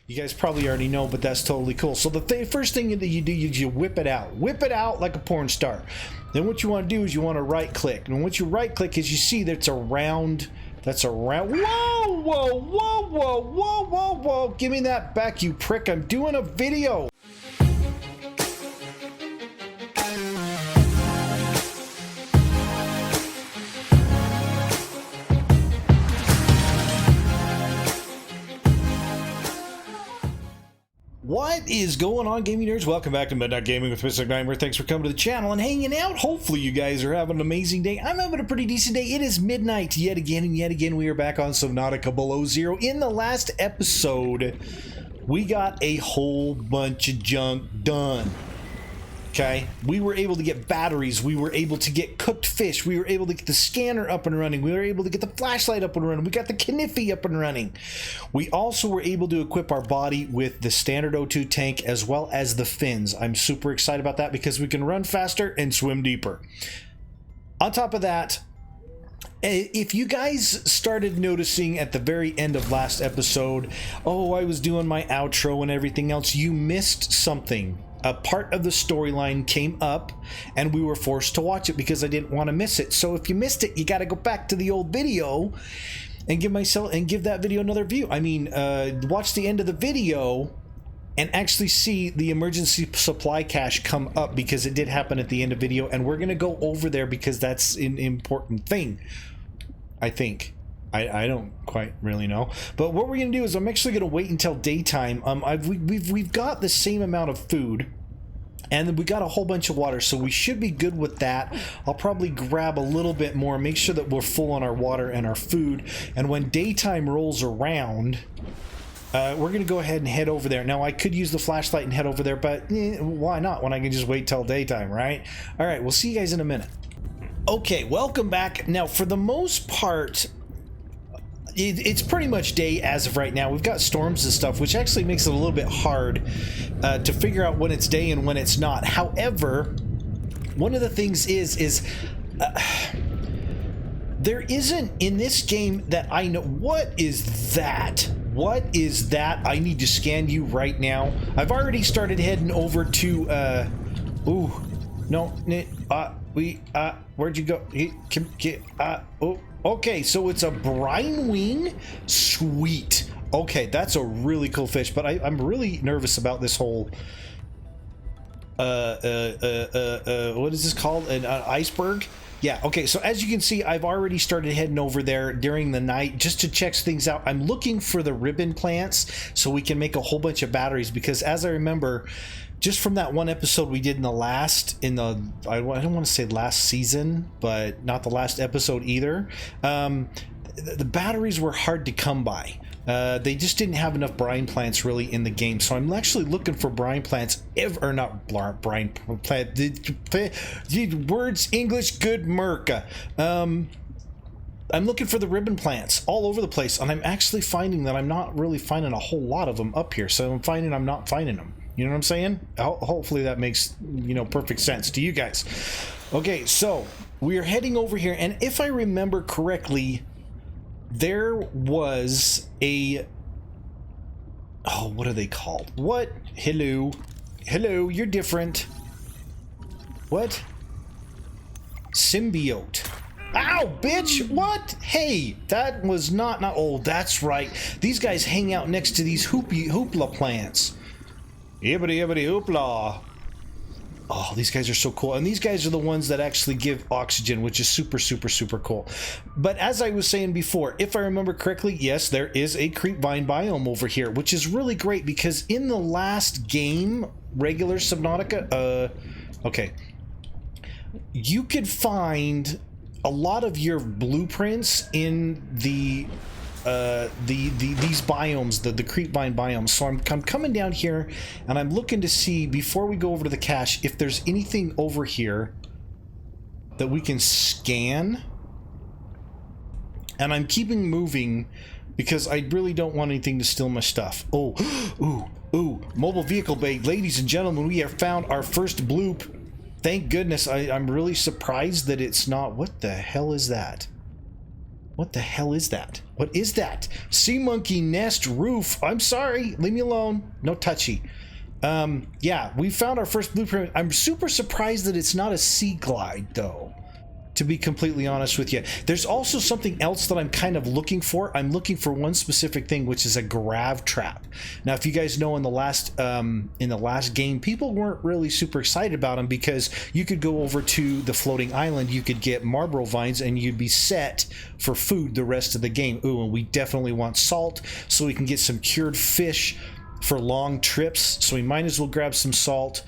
You guys probably already know, but that's totally cool. So the first thing that you do is you whip it out. Whip it out like a porn star. Then what you want to do is you want to right click. And once you right click, as you see, that's a round. That's a round. Whoa, whoa, whoa, whoa, whoa, whoa, whoa. Give me that back, you prick. I'm doing a video. What is going on, gaming nerds? Welcome back to Midnight Gaming with Mr. Designare. Thanks for coming to the channel and hanging out. Hopefully you guys are having an amazing day. I'm having a pretty decent day. It is midnight yet again, and yet again we are back on Subnautica Below Zero. In the last episode, we got a whole bunch of junk done. Okay, we were able to get batteries, we were able to get cooked fish, we were able to get the scanner up and running, we were able to get the flashlight up and running, we got the Kniffy up and running. We also were able to equip our body with the standard O2 tank as well as the fins. I'm super excited about that because we can run faster and swim deeper. On top of that, if you guys started noticing at the very end of last episode, oh, I was doing my outro and everything else, you missed something. A part of the storyline came up and we were forced to watch it because I didn't want to miss it. So if you missed it, you got to go back to the old video and give that video another view. I mean, watch the end of the video and actually see the emergency supply cache come up because it did happen at the end of the video, and we're going to go over there because that's an important thing, I think. I don't quite really know, but what we're gonna do is I'm actually gonna wait until daytime. We've got the same amount of food, and we got a whole bunch of water, so we should be good with that. I'll probably grab a little bit more, make sure that we're full on our water and our food, and when daytime rolls around, we're gonna go ahead and head over there. Now I could use the flashlight and head over there, but why not when I can just wait till daytime, right? All right, we'll see you guys in a minute. Okay, welcome back. Now for the most part, it's pretty much day as of right now. We've got storms and stuff, which actually makes it a little bit hard to figure out when it's day and when it's not. However, one of the things is there isn't in this game that I know. What is that? What is that? I need to scan you right now. I've already started heading over to ooh, no, where'd you go? Oh. Okay, so it's a brine wing. Sweet. Okay, that's a really cool fish, but I'm really nervous about this whole what is this called? An iceberg? Yeah, okay, so as you can see, I've already started heading over there during the night just to check things out. I'm looking for the ribbon plants so we can make a whole bunch of batteries, because as I remember, just from that one episode we did I don't want to say last season, but not the last episode either, the batteries were hard to come by. They just didn't have enough brine plants really in the game, so I'm actually looking for brine plants, or not brine plant, the words English good Merca. I'm looking for the ribbon plants all over the place, and I'm actually finding that I'm not really finding a whole lot of them up here, so I'm not finding them. You know what I'm saying? Hopefully that makes, perfect sense to you guys. Okay, so we are heading over here, and if I remember correctly, there was a... Oh, what are they called? What? Hello. Hello, you're different. What? Symbiote. Ow, bitch! What? Hey, that was not... Oh, that's right. These guys hang out next to these hoopla plants. Yibbity yibbity hoopla. Oh, these guys are so cool. And these guys are the ones that actually give oxygen, which is super, super, super cool. But as I was saying before, if I remember correctly, yes, there is a creepvine biome over here, which is really great because in the last game, regular Subnautica, okay, you could find a lot of your blueprints in these biomes, the creepvine biomes. So I'm coming down here and I'm looking to see, before we go over to the cache, if there's anything over here that we can scan. And I'm keeping moving because I really don't want anything to steal my stuff. Oh, ooh, mobile vehicle bay. Ladies and gentlemen, we have found our first bloop. Thank goodness. I'm really surprised that it's not... What the hell is that? What the hell is that? What is that? Sea monkey nest roof. I'm sorry. Leave me alone. No touchy. Yeah, we found our first blueprint. I'm super surprised that it's not a sea glide, though, to be completely honest with you. There's also something else that I'm kind of looking for. I'm looking for one specific thing, which is a grav trap. Now, if you guys know, in the last game, people weren't really super excited about them because you could go over to the floating island, you could get Marlboro vines, and you'd be set for food the rest of the game. Ooh, and we definitely want salt so we can get some cured fish for long trips, so we might as well grab some salt.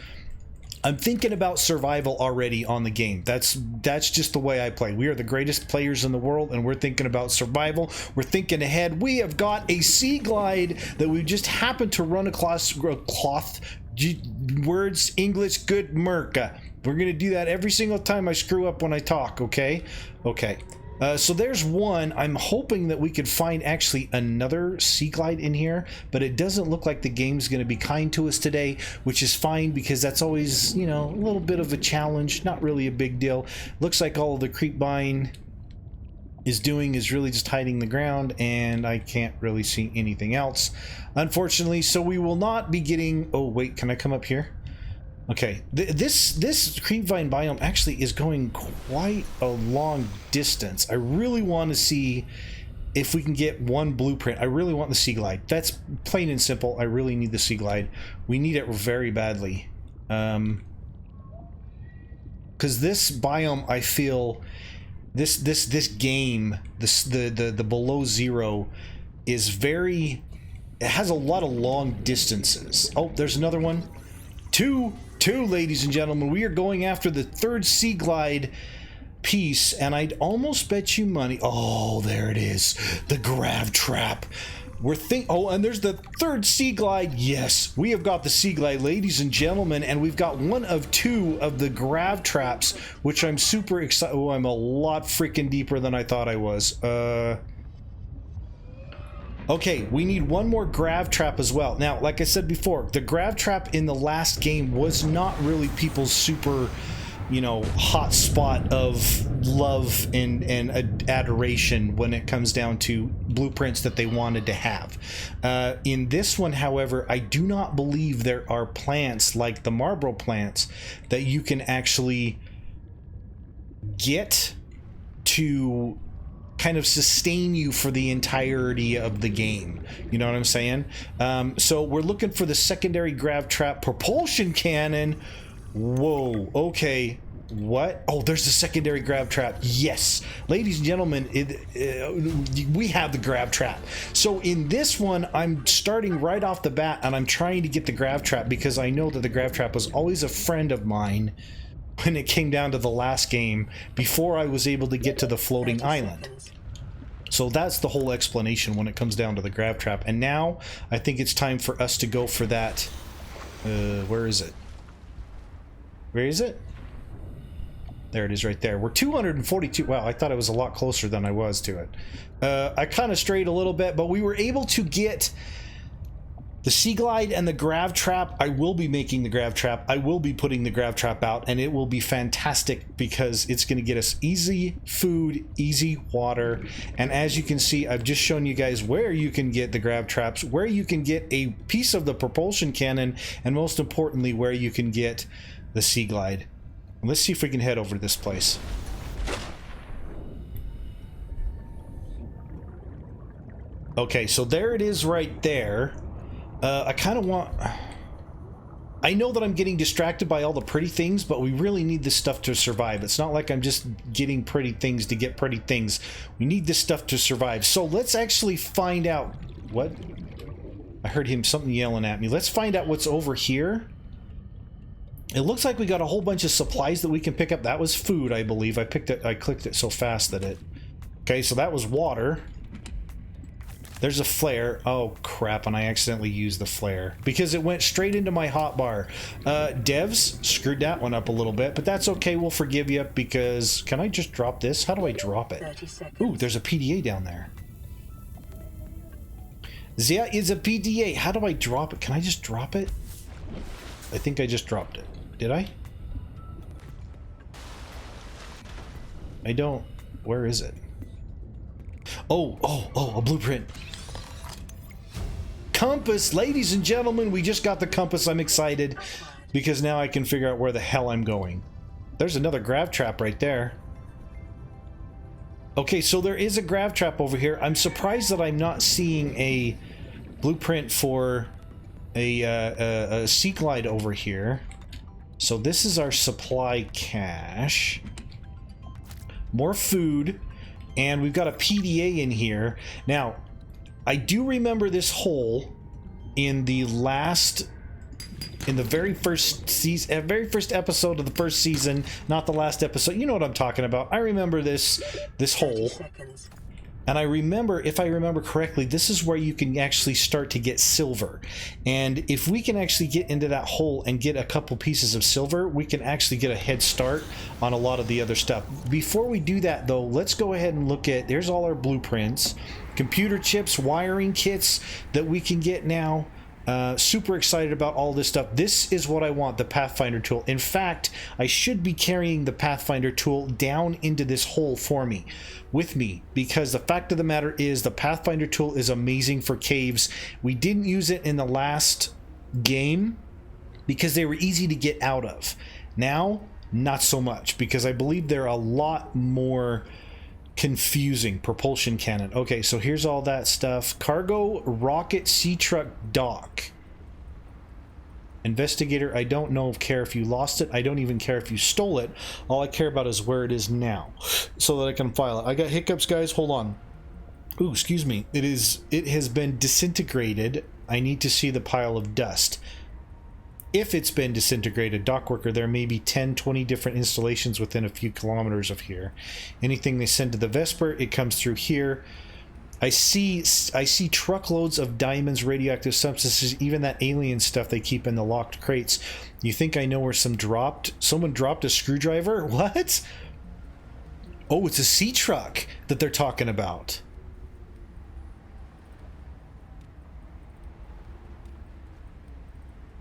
I'm thinking about survival already on the game. That's just the way I play. We are the greatest players in the world, and we're thinking about survival. We're thinking ahead. We have got a sea glide that we just happened to run across words English good Merca. We're gonna do that every single time I screw up when I talk. Okay. So there's one. I'm hoping that we could find actually another sea glide in here, but it doesn't look like the game's going to be kind to us today, which is fine because that's always, you know, a little bit of a challenge, not really a big deal. Looks like all of the creepvine is doing is really just hiding the ground, and I can't really see anything else, unfortunately. So we will not be getting... Oh, wait, can I come up here? Okay, this creepvine biome actually is going quite a long distance. I really want to see if we can get one blueprint. I really want the sea glide. That's plain and simple. I really need the sea glide. We need it very badly. Because this biome, I feel, this game, the below zero is very... It has a lot of long distances. Oh, there's another one. Two, ladies and gentlemen. We are going after the third sea glide piece, and I'd almost bet you money. Oh, there it is, the grav trap. Oh, and there's the third sea glide. Yes, we have got the sea glide, ladies and gentlemen, and we've got one of two of the grav traps, which I'm super excited. Oh, I'm a lot freaking deeper than I thought I was. Okay, we need one more grav trap as well. Now, like I said before, the grav trap in the last game was not really people's super, you know, hot spot of love and adoration when it comes down to blueprints that they wanted to have. In this one, however, I do not believe there are plants like the Marlboro plants that you can actually get to kind of sustain you for the entirety of the game. You know what I'm saying? So we're looking for the secondary grav trap propulsion cannon. Whoa, okay. What? Oh, there's the secondary grav trap. Yes, ladies and gentlemen, we have the grav trap. So in this one, I'm starting right off the bat, and I'm trying to get the grav trap because I know that the grav trap was always a friend of mine when it came down to the last game before I was able to get to the floating island. So that's the whole explanation when it comes down to the grav trap. And now I think it's time for us to go for that. Where is it? Where is it? There it is right there. We're 242. Wow, I thought it was a lot closer than I was to it. I kind of strayed a little bit, but we were able to get the sea glide and the grav trap. I will be making the grav trap. I will be putting the grav trap out, and it will be fantastic because it's going to get us easy food, easy water. And as you can see, I've just shown you guys where you can get the grav traps, where you can get a piece of the propulsion cannon, and most importantly, where you can get the sea glide. And let's see if we can head over to this place. Okay, so there it is right there. I kind of want... I know that I'm getting distracted by all the pretty things, but we really need this stuff to survive. It's not like I'm just getting pretty things to get pretty things. We need this stuff to survive. So let's actually find out... What? I heard something yelling at me. Let's find out what's over here. It looks like we got a whole bunch of supplies that we can pick up. That was food, I believe. I clicked it so fast that it... Okay, so that was water. There's a flare. Oh, crap, and I accidentally used the flare because it went straight into my hotbar. Devs screwed that one up a little bit, but that's okay. We'll forgive you because... Can I just drop this? How do I drop it? Ooh, there's a PDA down there. There is a PDA. How do I drop it? Can I just drop it? I think I just dropped it. Did I? I don't... Where is it? Oh, a blueprint. Compass, ladies and gentlemen, we just got the compass. I'm excited because now I can figure out where the hell I'm going. There's another grav trap right there. Okay, so there is a grav trap over here. I'm surprised that I'm not seeing a blueprint for a sea glide over here. So this is our supply cache. More food, and we've got a PDA in here. Now, I do remember this hole in the very first season, very first episode of the first season, not the last episode. You know what I'm talking about. I remember this hole. And I remember, if I remember correctly, this is where you can actually start to get silver. And if we can actually get into that hole and get a couple pieces of silver, we can actually get a head start on a lot of the other stuff. Before we do that, though, let's go ahead and look at, there's all our blueprints, computer chips, wiring kits that we can get now. Super excited about all this stuff. This is what I want, the Pathfinder tool. In fact, I should be carrying the Pathfinder tool down into this hole with me, because the fact of the matter is the Pathfinder tool is amazing for caves. We didn't use it in the last game because they were easy to get out of. Now, not so much, because I believe they're a lot more confusing. Propulsion cannon. Okay, so here's all that stuff. Cargo, rocket, sea truck, dock. Investigator, I don't care if you lost it. I don't even care if you stole it. All I care about is where it is now, so that I can file it. I got hiccups, guys. Hold on. Ooh, excuse me. It has been disintegrated. I need to see the pile of dust. If it's been disintegrated, dockworker, there may be 10, 20 different installations within a few kilometers of here. Anything they send to the Vesper, it comes through here. I see truckloads of diamonds, radioactive substances, even that alien stuff they keep in the locked crates. You think I know where someone dropped a screwdriver? What? Oh, it's a sea truck that they're talking about.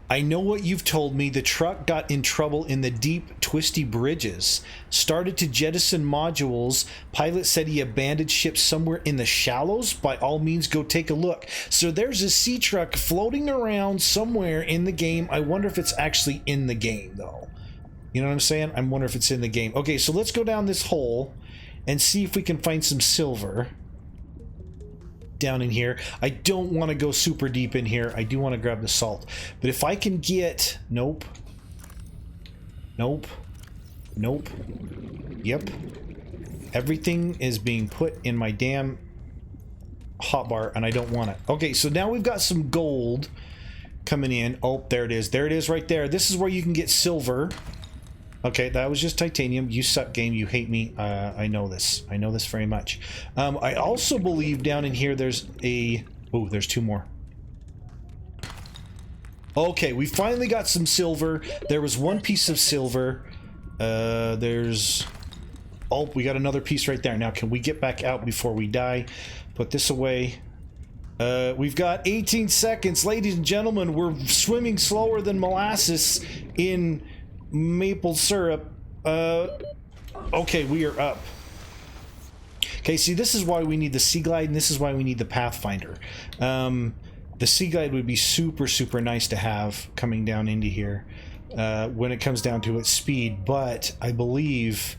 I know what you've told me. The truck got in trouble in the deep, twisty bridges. Started to jettison modules. Pilot said he abandoned ship somewhere in the shallows. By all means, go take a look. So there's a sea truck floating around somewhere in the game. I wonder if it's actually in the game, though. You know what I'm saying? I wonder if it's in the game. Okay, so let's go down this hole and see if we can find some silver down in here. I don't want to go super deep in here. I do want to grab the salt, but if I can get nope, yep, everything is being put in my damn hotbar and I don't want it. Okay, so now we've got some gold coming in. Oh, there it is right there. This is where you can get silver. Okay, that was just titanium. You suck, game. You hate me. I know this. I know this very much. I also believe down in here there's a... Oh, there's two more. Okay, we finally got some silver. There was one piece of silver. There's... Oh, we got another piece right there. Now, can we get back out before we die? Put this away. We've got 18 seconds. Ladies and gentlemen, we're swimming slower than molasses in maple syrup. Okay, we are up. Okay, see, this is why we need the Sea Glide, and this is why we need the Pathfinder. The Sea Glide would be super, super nice to have coming down into here when it comes down to its speed, but I believe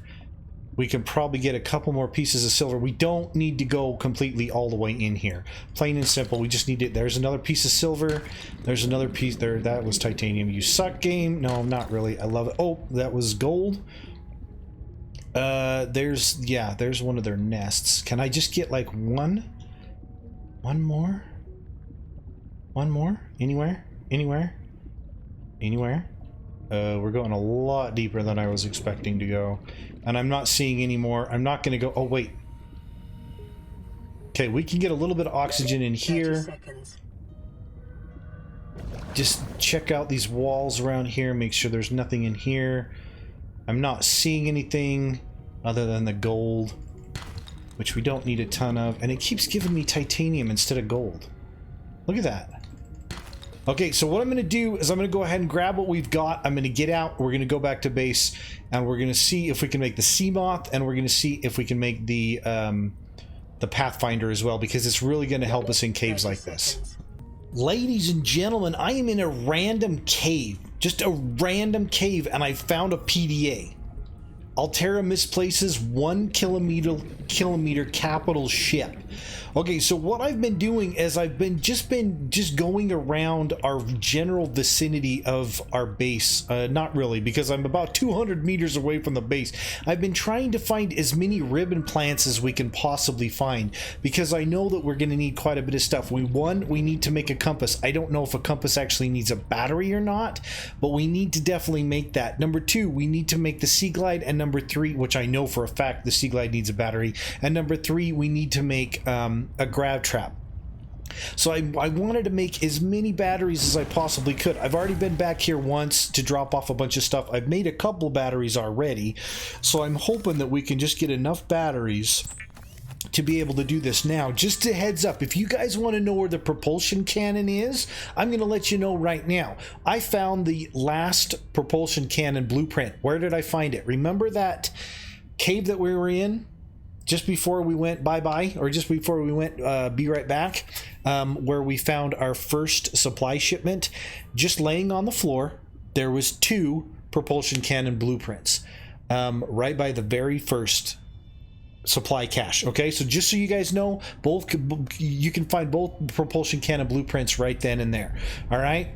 we can probably get a couple more pieces of silver. We don't need to go completely all the way in here. Plain and simple, we just need it. There's another piece of silver. There's another piece there. That was titanium. You suck, game. No, not really. I love it. Oh, that was gold. There's one of their nests. Can I just get like one more? One more? Anywhere? We're going a lot deeper than I was expecting to go. And I'm not seeing any more. I'm not going to go... Oh, wait. Okay, we can get a little bit of oxygen in here. Just check out these walls around here. Make sure there's nothing in here. I'm not seeing anything other than the gold, which we don't need a ton of. And it keeps giving me titanium instead of gold. Look at that. Okay, so what I'm going to do is I'm going to go ahead and grab what we've got. I'm going to get out. We're going to go back to base, and we're going to see if we can make the sea moth, and we're going to see if we can make the the Pathfinder as well, because it's really going to help us in caves like this. Ladies and gentlemen, I am in a random cave, just a random cave, and I found a PDA. Altera misplaces 1 kilometer capital ship. Okay, so what I've been doing is I've been just going around our general vicinity of our base. Not really, because I'm about 200 meters away from the base. I've been trying to find as many ribbon plants as we can possibly find, because I know that we're going to need quite a bit of stuff. We need to make a compass. I don't know if a compass actually needs a battery or not, but we need to definitely make that. Number 2, we need to make the Sea Glide, and number 3, which I know for a fact the Sea Glide needs a battery, and number 3, we need to make a grav trap. So I wanted to make as many batteries as I possibly could. I've already been back here once to drop off a bunch of stuff. I've made a couple batteries already, so I'm hoping that we can just get enough batteries to be able to do this. Now, just a heads up, if you guys want to know where the propulsion cannon is, I'm going to let you know right now. I found the last propulsion cannon blueprint. Where did I find it? Remember that cave that we were in just before we went bye-bye, or just before we went be right back, where we found our first supply shipment? Just laying on the floor, there was 2 propulsion cannon blueprints right by the very first supply cache. Okay, so just so you guys know, you can find both propulsion cannon blueprints right then and there. All right,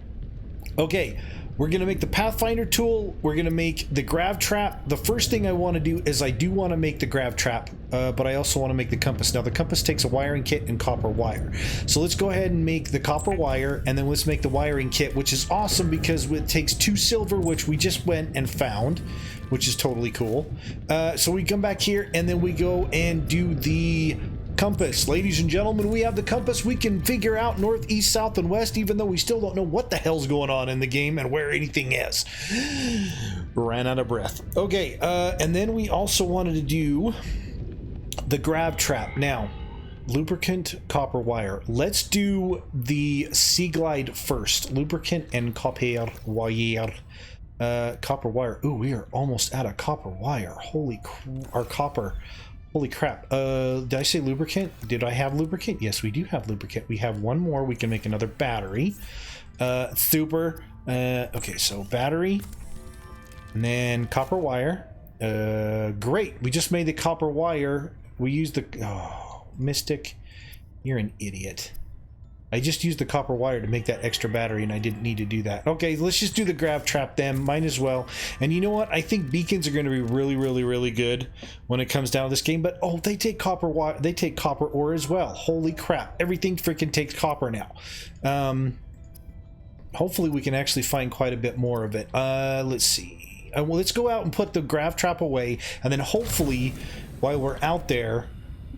okay, we're gonna make the Pathfinder tool, we're gonna make the grav trap. The first thing I want to do is I do want to make the grav trap, but I also want to make the compass. Now the compass takes a wiring kit and copper wire, so let's go ahead and make the copper wire, and then let's make the wiring kit, which is awesome because it takes 2 silver, which we just went and found, which is totally cool. So we come back here and then we go and do the compass. Ladies and gentlemen, we have the compass. We can figure out north, east, south, and west, even though we still don't know what the hell's going on in the game and where anything is. Ran out of breath. Okay, and then we also wanted to do the grav trap. Now, lubricant, copper wire. Let's do the Sea Glide first. Lubricant and copper wire. Copper wire. Ooh, we are almost out of copper wire. Holy crap. Did I say lubricant? Did I have lubricant? Yes, we do have lubricant. We have one more. We can make another battery. Super. Okay, so battery. And then copper wire. Great. We just made the copper wire. We used the... Oh, Mystic. You're an idiot. I just used the copper wire to make that extra battery, and I didn't need to do that. Okay, let's just do the grav trap then. Might as well. And you know what? I think beacons are going to be really, really, really good when it comes down to this game. But oh, they take copper wire. They take copper ore as well. Holy crap! Everything freaking takes copper now. Hopefully, we can actually find quite a bit more of it. Let's see. Well, let's go out and put the grav trap away, and then hopefully, while we're out there,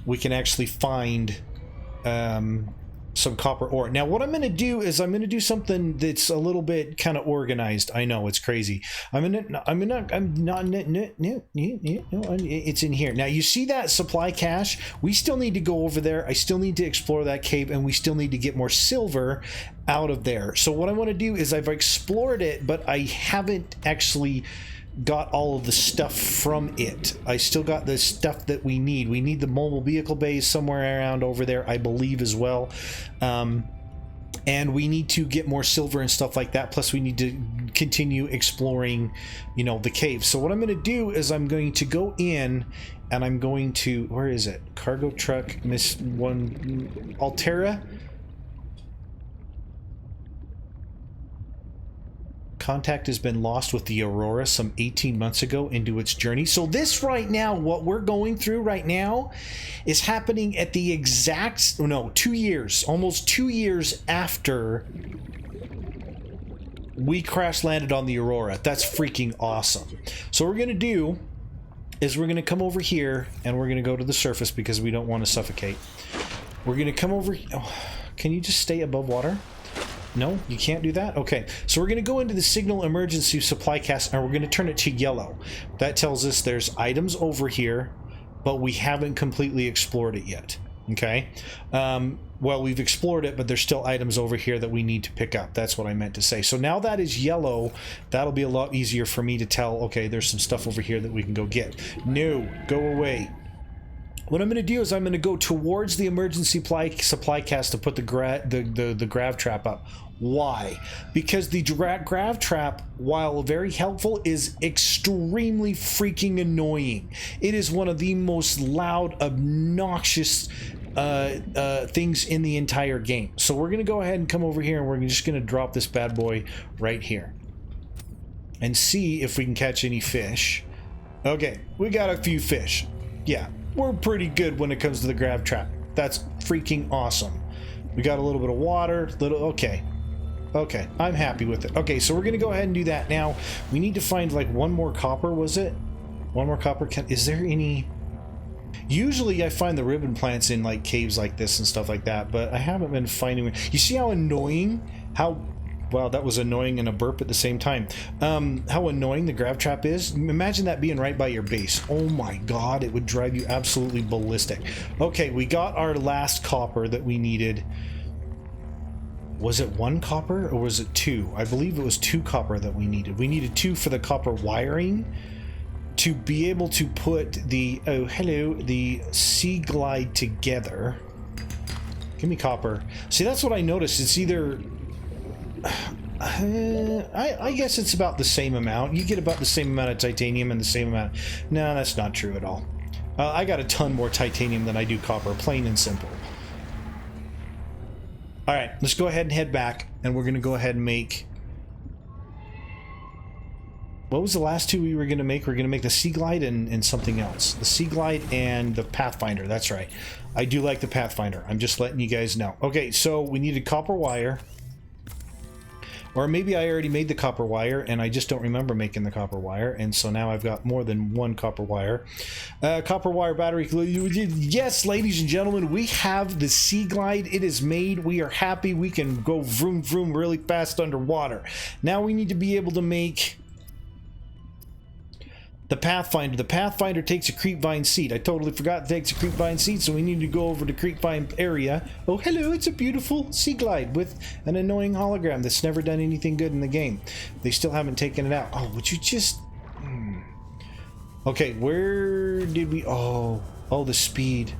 we can actually find some copper ore. Now what I'm going to do is I'm going to do something that's a little bit kind of organized. I know it's crazy. It's in here. Now you see that supply cache? We still need to go over there. I still need to explore that cave, and we still need to get more silver out of there. So what I want to do is I've explored it, but I haven't actually got all of the stuff from it. I still got the stuff that we need. We need the mobile vehicle base somewhere around over there, I believe, as well. And we need to get more silver and stuff like that. Plus we need to continue exploring, you know, the cave. So what I'm going to do is I'm going to go in and I'm going to, where is it? Cargo truck, miss one, Altera. Contact has been lost with the Auorus some 18 months ago into its journey. So this right now, what we're going through right now is happening at the exact, no, 2 years, almost 2 years after we crash landed on the Aurora. That's freaking awesome. So what we're going to do is we're going to come over here and we're going to go to the surface because we don't want to suffocate. We're going to come over. Oh, can you just stay above water? No, you can't do that? Okay, so we're going to go into the signal emergency supply cache and we're going to turn it to yellow. That tells us there's items over here, but we haven't completely explored it yet. Okay, well, we've explored it, but there's still items over here that we need to pick up. That's what I meant to say. So now that is yellow, that'll be a lot easier for me to tell, okay, there's some stuff over here that we can go get. No, go away. what I'm going to do is I'm going to go towards the emergency supply cast to put the grav trap up. Why? Because the grav trap, while very helpful, is extremely freaking annoying. It is one of the most loud, obnoxious things in the entire game. So we're going to go ahead and come over here, and we're just going to drop this bad boy right here and see if we can catch any fish. Okay, we got a few fish. Yeah, we're pretty good when it comes to the grav trap. That's freaking awesome. We got a little bit of water, okay, I'm happy with it. Okay, so we're gonna go ahead and do that. Now we need to find like one more copper. Was it one more copper? Is there any? Usually I find the ribbon plants in like caves like this and stuff like that, but I haven't been finding. You see how annoying, wow, that was annoying and a burp at the same time. How annoying the grav trap is. Imagine that being right by your base. Oh my god, it would drive you absolutely ballistic. Okay, we got our last copper that we needed. Was it 1 copper or was it 2? I believe it was 2 copper that we needed. We needed 2 for the copper wiring to be able to put the, oh hello, the Sea Glide together. Give me copper. See, that's what I noticed. It's either I guess it's about the same amount. You get about the same amount of titanium and the same amount. No, that's not true at all. I got a ton more titanium than I do copper, plain and simple. Alright, let's go ahead and head back, and we're going to go ahead and make... What was the last 2 we were going to make? We're going to make the Sea Glide and something else. The Sea Glide and the Pathfinder, that's right. I do like the Pathfinder. I'm just letting you guys know. Okay, so we needed copper wire. Or maybe I already made the copper wire and I just don't remember making the copper wire, and so now I've got more than 1 copper wire. Copper wire battery. Yes, ladies and gentlemen, we have the Sea Glide. It is made. We are happy. We can go vroom vroom really fast underwater. Now we need to be able to make the Pathfinder. The Pathfinder takes a creepvine seed. I totally forgot it takes a creepvine seed, so we need to go over to creepvine area. Oh, hello, it's a beautiful Sea Glide with an annoying hologram that's never done anything good in the game. They still haven't taken it out. Oh, would you just... Okay, where did we... Oh, the speed.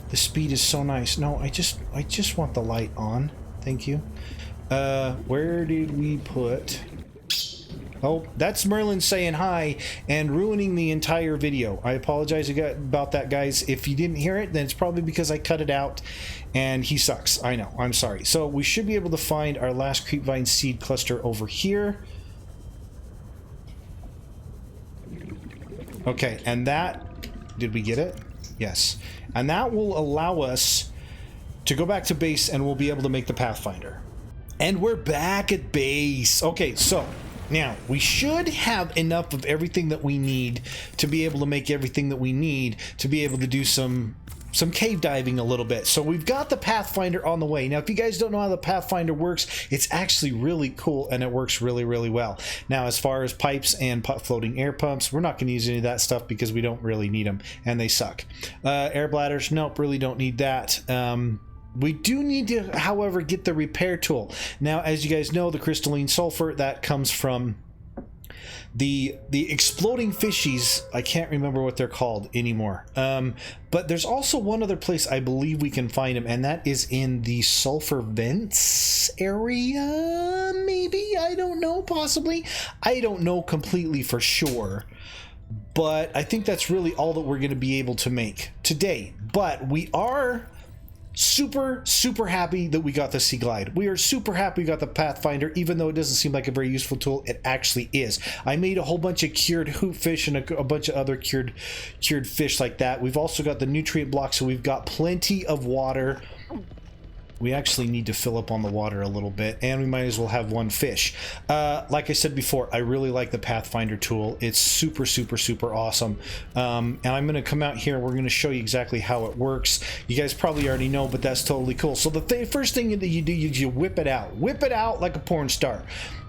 The speed is so nice. No, I just want the light on. Thank you. Where did we put... Oh, that's Merlin saying hi and ruining the entire video. I apologize about that, guys. If you didn't hear it, then it's probably because I cut it out and he sucks. I know. I'm sorry. So we should be able to find our last creepvine seed cluster over here. Okay, and that... Did we get it? Yes. And that will allow us to go back to base, and we'll be able to make the Pathfinder. And we're back at base. Okay, so... Now, we should have enough of everything that we need to be able to make everything that we need to be able to do some cave diving a little bit. So we've got the Pathfinder on the way. Now, if you guys don't know how the Pathfinder works, it's actually really cool and it works really, really well. Now, as far as pipes and floating air pumps, we're not going to use any of that stuff because we don't really need them and they suck. Air bladders, nope, really don't need that. We do need to, however, get the repair tool. Now, as you guys know, the crystalline sulfur, that comes from the exploding fishies. I can't remember what they're called anymore. But there's also one other place I believe we can find them, and that is in the sulfur vents area, maybe? I don't know, possibly. I don't know completely for sure. But I think that's really all that we're going to be able to make today. But we are... super happy that we got the Sea Glide. We are super happy we got the Pathfinder, even though it doesn't seem like a very useful tool. It actually is. I made a whole bunch of cured hoop fish and a bunch of other cured fish like that. We've also got the nutrient block, so we've got plenty of water. We actually need to fill up on the water a little bit, and we might as well have 1 fish. Like I said before, I really like the Pathfinder tool. It's super awesome. And I'm going to come out here and we're going to show you exactly how it works. You guys probably already know, but that's totally cool. So the first thing that you do is you whip it out. Whip it out like a porn star.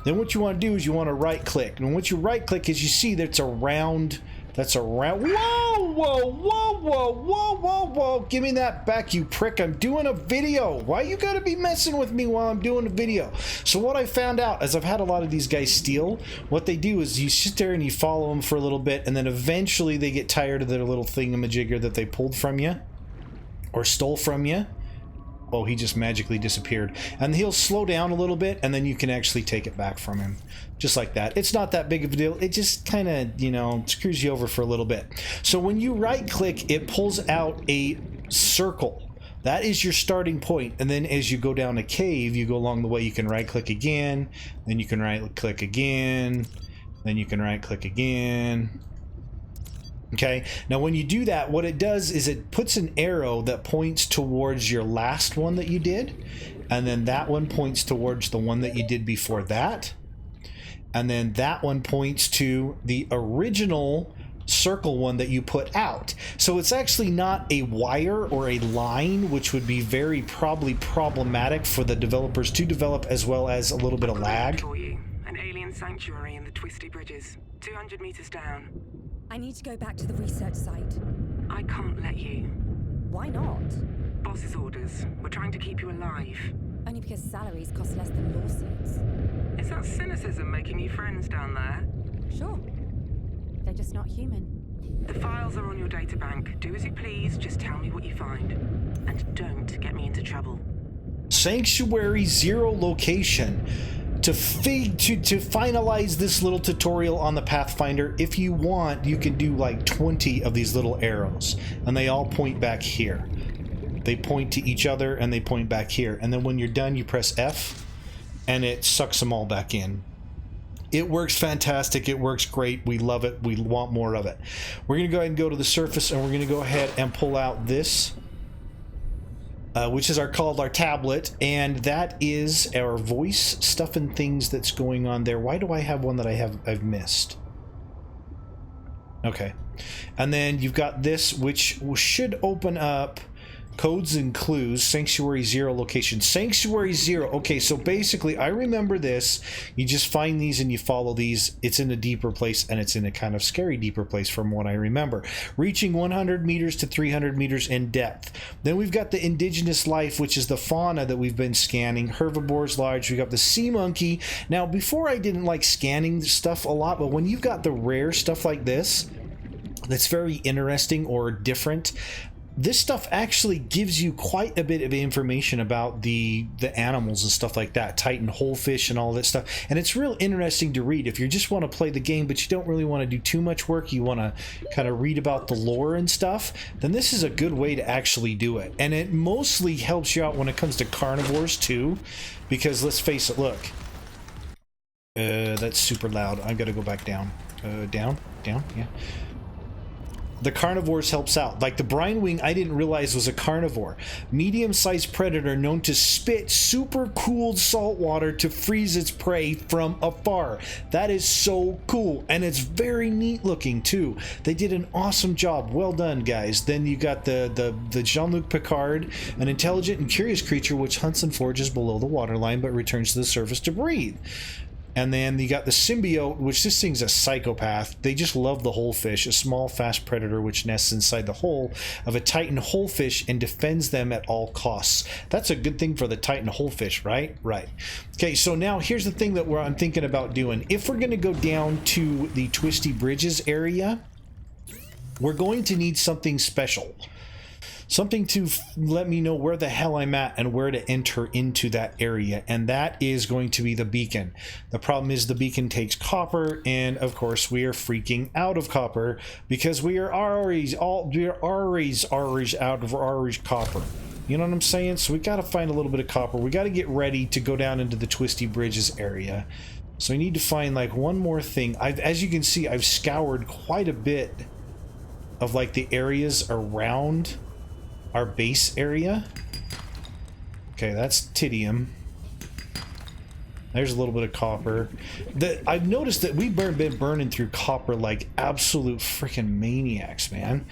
Then what you want to do is you want to right click. And what you right click is you see that it's a round that's around. Whoa, whoa, whoa, whoa, whoa, whoa, whoa. Give me that back, you prick. I'm doing a video. Why you gotta be messing with me while I'm doing a video? So what I found out, as I've had a lot of these guys steal, what they do is you sit there and you follow them for a little bit, and then eventually they get tired of their little thingamajigger that they pulled from you or stole from you. Oh, he just magically disappeared. And he'll slow down a little bit, and then you can actually take it back from him. Just like that. It's not that big of a deal. It just kind of, you know, screws you over for a little bit. So when you right-click, it pulls out a circle. That is your starting point. And then as you go down a cave, you go along the way, you can right-click again, then you can right-click again, then you can right-click again. Okay, now when you do that, what it does is it puts an arrow that points towards your last one that you did, and then that one points towards the one that you did before that, and then that one points to the original circle one that you put out. So it's actually not a wire or a line, which would be very probably problematic for the developers to develop, as well as a little bit of lag. For you. An alien sanctuary in the twisty bridges, 200 meters down. I need to go back to the research site. I can't let you. Why not? Boss's orders. We're trying to keep you alive. Only because salaries cost less than lawsuits. Is that cynicism making you friends down there? Sure. They're just not human. The files are on your databank. Do as you please, just tell me what you find. And don't get me into trouble. Sanctuary 0 location. To finalize this little tutorial on the Pathfinder, if you want, you can do like 20 of these little arrows, and they all point back here. They point to each other and they point back here, and then when you're done you press F and it sucks them all back in. It works fantastic. It works great. We love it. We want more of it. We're gonna go ahead and go to the surface, and we're gonna go ahead and pull out this, which is called our tablet, and that is our voice stuff and things that's going on there. Why do I have one that I've missed? Okay, and then you've got this, which should open up codes and clues. Sanctuary 0 location. Sanctuary 0. Okay, so basically I remember this. You just find these and you follow these. It's in a deeper place, and it's in a kind of scary deeper place from what I remember. Reaching 100 meters to 300 meters in depth. Then we've got the indigenous life, which is the fauna that we've been scanning. Herbivores large. We got the sea monkey. Now, before I didn't like scanning stuff a lot, but when you've got the rare stuff like this, that's very interesting or different, this stuff actually gives you quite a bit of information about the animals and stuff like that. Titan holefish and all that stuff. And it's real interesting to read. If you just want to play the game, but you don't really want to do too much work, you want to kind of read about the lore and stuff, then this is a good way to actually do it. And it mostly helps you out when it comes to carnivores too, because let's face it, look. That's super loud. I've got to go back down. Down, yeah. The carnivores helps out. Like the brine wing, I didn't realize was a carnivore. Medium-sized predator known to spit super cooled salt water to freeze its prey from afar. That is so cool, and it's very neat looking too. They did an awesome job. Well done, guys. Then you got the Jean-Luc Picard, an intelligent and curious creature which hunts and forages below the waterline but returns to the surface to breathe. And then you got the symbiote, which this thing's a psychopath. They just love the holefish, a small, fast predator which nests inside the hull of a Titan holefish and defends them at all costs. That's a good thing for the Titan holefish, right? Right. Okay, so now here's the thing that I'm thinking about doing. If we're going to go down to the Twisty Bridges area, we're going to need something special. Something to let me know where the hell I'm at and where to enter into that area, and that is going to be the beacon. The problem is the beacon takes copper, and of course we are freaking out of copper because we are always out of our copper. You know what I'm saying? So we got to find a little bit of copper. We got to get ready to go down into the Twisty Bridges area. So I need to find like one more thing. As you can see, I've scoured quite a bit of like the areas around our base area. Okay, that's titium. There's a little bit of copper. I've noticed that we've been burning through copper like absolute freaking maniacs, man.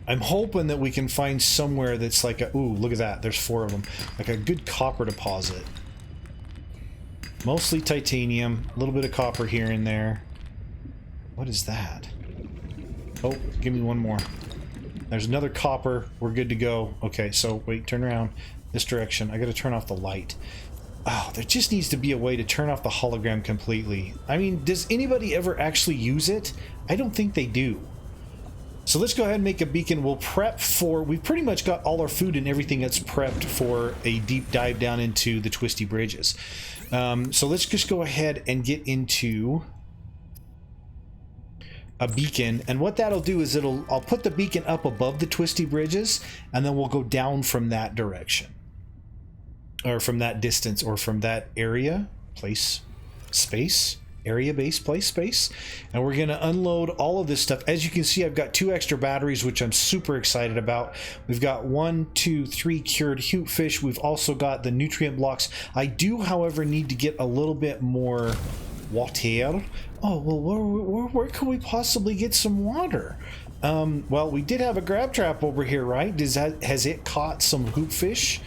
I'm hoping that we can find somewhere that's like a... Ooh, look at that. There's 4 of them. Like a good copper deposit. Mostly titanium. A little bit of copper here and there. What is that? Oh, give me one more. There's another copper. We're good to go. Okay, so wait, turn around. This direction. I gotta turn off the light. Oh, there just needs to be a way to turn off the hologram completely. I mean, does anybody ever actually use it? I don't think they do. So let's go ahead and make a beacon. We'll prep for... We've pretty much got all our food and everything that's prepped for a deep dive down into the twisty bridges. So let's just go ahead and get into a beacon, and what that'll do is I'll put the beacon up above the twisty bridges, and then we'll go down from that direction, or from that distance, or from that area, area base, place space, and we're gonna unload all of this stuff. As you can see, I've got 2 extra batteries, which I'm super excited about. We've got 1, 2, 3 cured hoop fish. We've also got the nutrient blocks. I do, however, need to get a little bit more water. Oh, well, where can we possibly get some water? Well, we did have a grab trap over here, right? Has it caught some hoop fish?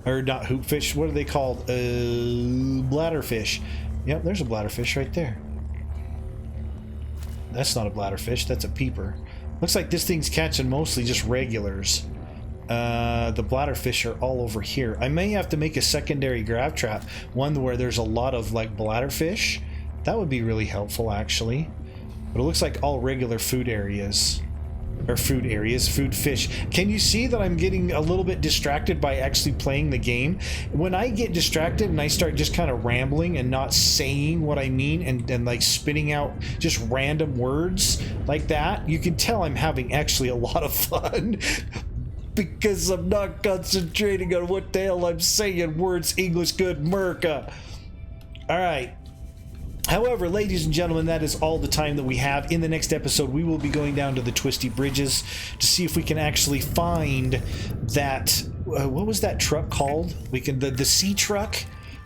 Or not hoop fish, what are they called? Bladderfish. Yep, there's a bladderfish right there. That's not a bladderfish, that's a peeper. Looks like this thing's catching mostly just regulars. The bladderfish are all over here. I may have to make a secondary grab trap, one where there's a lot of like bladderfish. That would be really helpful, actually. But it looks like all regular food areas. Or food fish. Can you see that I'm getting a little bit distracted by actually playing the game? When I get distracted and I start just kind of rambling and not saying what I mean and like spitting out just random words like that, you can tell I'm having actually a lot of fun. Because I'm not concentrating on what the hell I'm saying. Words, English, good, America. Alright. However, ladies and gentlemen, that is all the time that we have. In the next episode, we will be going down to the twisty bridges to see if we can actually find that... what was that truck called? We can the sea truck.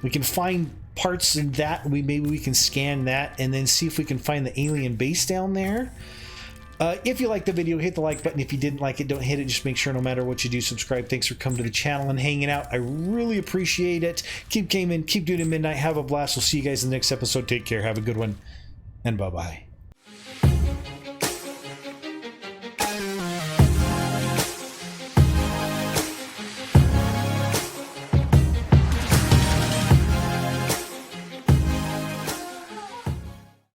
We can find parts in that. Maybe we can scan that and then see if we can find the alien base down there. If you liked the video, hit the like button. If you didn't like it, don't hit it. Just make sure no matter what you do, subscribe. Thanks for coming to the channel and hanging out. I really appreciate it. Keep gaming, keep doing it midnight. Have a blast. We'll see you guys in the next episode. Take care. Have a good one. And bye-bye.